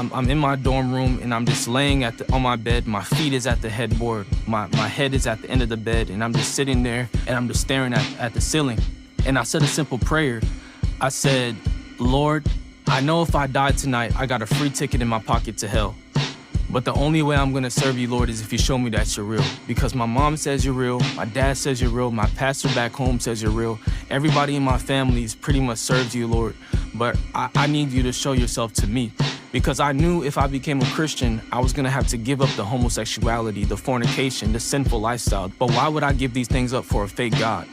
I'm in my dorm room and I'm just laying on my bed. My feet is at the headboard. My head is at the end of the bed, and I'm just sitting there and I'm just staring at the ceiling. And I said a simple prayer. I said, Lord, I know if I die tonight, I got a free ticket in my pocket to hell. But the only way I'm gonna serve you, Lord, is if you show me that you're real. Because my mom says you're real, my dad says you're real, my pastor back home says you're real. Everybody in my family pretty much serves you, Lord. But I need you to show yourself to me. Because I knew if I became a Christian, I was gonna have to give up the homosexuality, the fornication, the sinful lifestyle. But why would I give these things up for a fake God?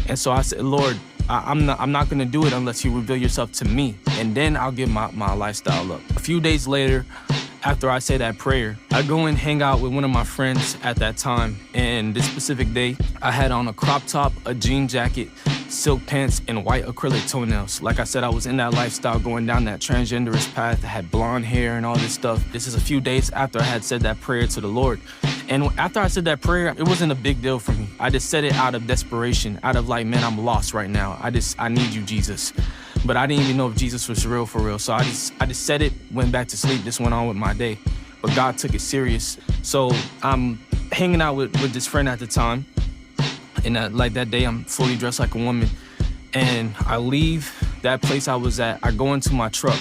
And so I said, Lord, I'm not gonna do it unless you reveal yourself to me. And then I'll give my lifestyle up. A few days later, after I say that prayer, I go and hang out with one of my friends at that time. And this specific day, I had on a crop top, a jean jacket, silk pants, and white acrylic toenails. Like I said, I was in that lifestyle, going down that transgenderist path. I had blonde hair and all this stuff. This is a few days after I had said that prayer to the Lord. And after I said that prayer, it wasn't a big deal for me. I just said it out of desperation, out of like, man, I'm lost right now. I need you, Jesus. But I didn't even know if Jesus was real for real. So I just said it, went back to sleep, just went on with my day. But God took it serious. So I'm hanging out with this friend at the time. And that day, I'm fully dressed like a woman. And I leave that place I was at. I go into my truck.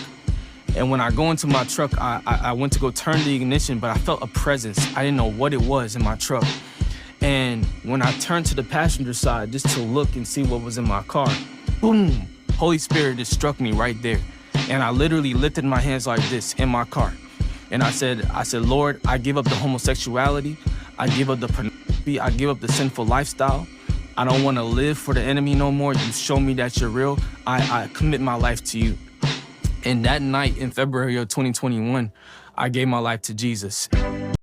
And when I go into my truck, I went to go turn the ignition, but I felt a presence. I didn't know what it was in my truck. And when I turned to the passenger side just to look and see what was in my car, boom, Holy Spirit just struck me right there. And I literally lifted my hands like this in my car. And I said, Lord, I give up the homosexuality. I give up the pornography. I give up the sinful lifestyle. I don't want to live for the enemy no more. You show me that you're real. I commit my life to you. And that night in February of 2021, I gave my life to Jesus.